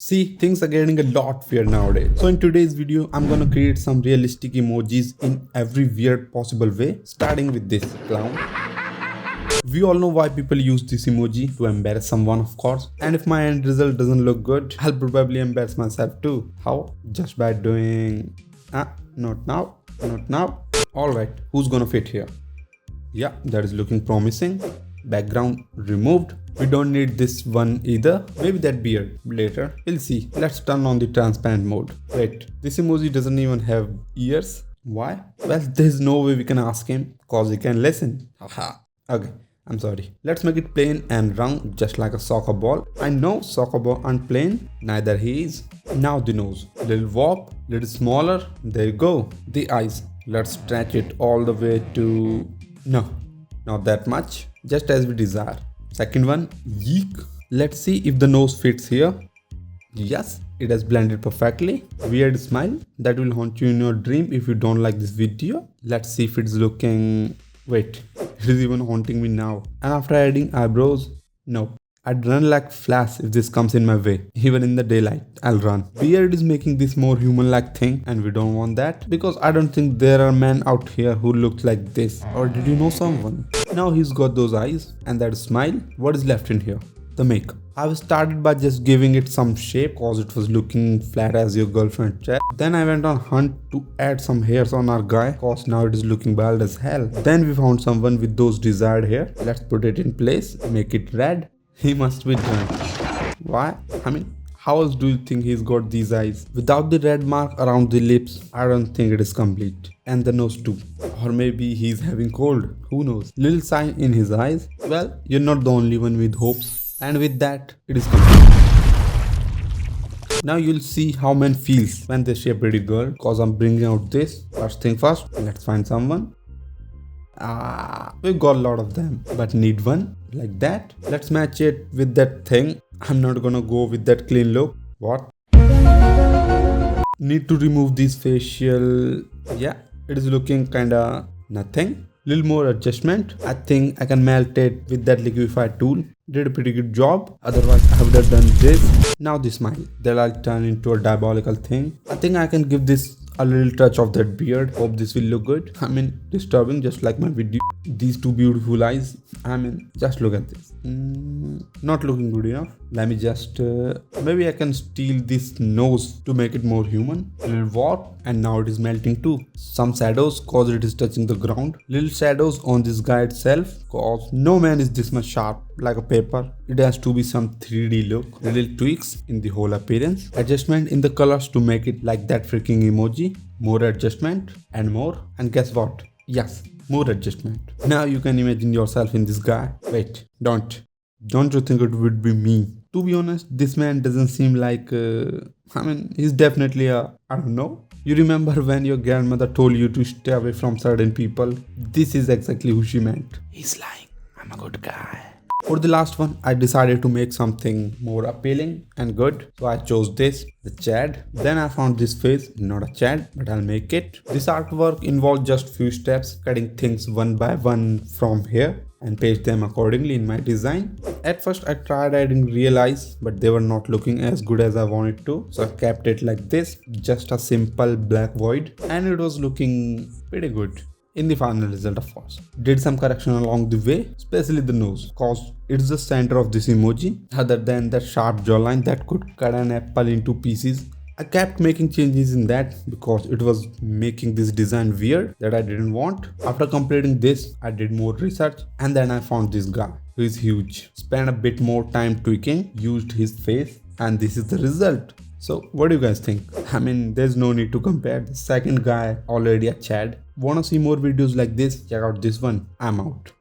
See, things are getting a lot weird nowadays. So in today's video, I'm gonna create some realistic emojis in every weird possible way, starting with this clown. We all know why people use this emoji to embarrass someone, of course. And if my end result doesn't look good, I'll probably embarrass myself too. How? Just by doing... not now, not now. Alright, who's gonna fit here? Yeah, that is looking promising. Background removed. We don't need this one either. Maybe that beard later. We'll see. Let's turn on the transparent mode. Wait, this emoji doesn't even have ears. Why? Well, there's no way we can ask him cause he can listen. Haha. Okay, I'm sorry. Let's make it plain and round just like a soccer ball. I know soccer ball aren't plain. Neither he is. Now the nose. Little warp, little smaller. There you go. The eyes. Let's stretch it all the way to... No, not that much. Just as we desire. Second one, yeek. Let's see if the nose fits here. Yes, it has blended perfectly. Weird smile that will haunt you in your dream if you don't like this video. Let's see if it's looking... Wait, it is even haunting me now. And after adding eyebrows, nope. I'd run like Flash if this comes in my way. Even in the daylight, I'll run. Beard is making this more human-like thing and we don't want that because I don't think there are men out here who look like this. Or did you know someone? Now he's got those eyes and that smile. What is left in here? The makeup. I started by just giving it some shape cause it was looking flat as your girlfriend's chest. Then I went on hunt to add some hairs on our guy cause now it is looking bald as hell. Then we found someone with those desired hair. Let's put it in place, make it red. He must be drunk. Why? I mean, how else do you think he's got these eyes? Without the red mark around the lips, I don't think it is complete. And the nose too. Or maybe he's having cold. Who knows? Little sign in his eyes. Well, you're not the only one with hopes. And with that, it is complete. Now you'll see how men feels when they see a pretty girl. Cause I'm bringing out this. First thing first, let's find someone. We've got a lot of them, but need one like that. Let's match it with that thing. I'm not gonna go with that clean look. What? Need to remove this facial. Yeah, it is looking kinda nothing. Little more adjustment. I think I can melt it with that liquefied tool. Did a pretty good job. Otherwise, I would have done this. Now the smile. That'll turn into a diabolical thing. I think I can give this a little touch of that beard. Hope this will look good. I mean, disturbing just like my video. These two beautiful eyes. I mean, just look at this. Not looking good enough. Let me just... maybe I can steal this nose to make it more human. Little warp. And now it is melting too. Some shadows cause it is touching the ground. Little shadows on this guy itself cause no man is this much sharp like a paper. It has to be some 3D look. Little tweaks in the whole appearance. Adjustment in the colors to make it like that freaking emoji. More adjustment and more. And guess what? Yes, more adjustment. Now you can imagine yourself in this guy. Wait, don't you think it would be me? To be honest, this man doesn't seem like... I mean, he's definitely a... I don't know. You remember when your grandmother told you to stay away from certain people? This is exactly who she meant. He's lying. I'm a good guy. For the last one, I decided to make something more appealing and good. So I chose this, the Chad. Then I found this face, not a Chad, but I'll make it. This artwork involved just few steps, cutting things one by one from here and paste them accordingly in my design. At first I tried adding real eyes, but they were not looking as good as I wanted to. So I kept it like this, just a simple black void, and it was looking pretty good. In the final result, of course. Did some correction along the way, especially the nose, cause it's the center of this emoji. Other than that sharp jawline that could cut an apple into pieces, I kept making changes in that because it was making this design weird that I didn't want. After completing this, I did more research and then I found this guy who is huge. Spent a bit more time tweaking, used his face, and this is the result. So what do you guys think? I mean, there's no need to compare. The second guy already a Chad. Wanna see more videos like this? Check out this one. I'm out.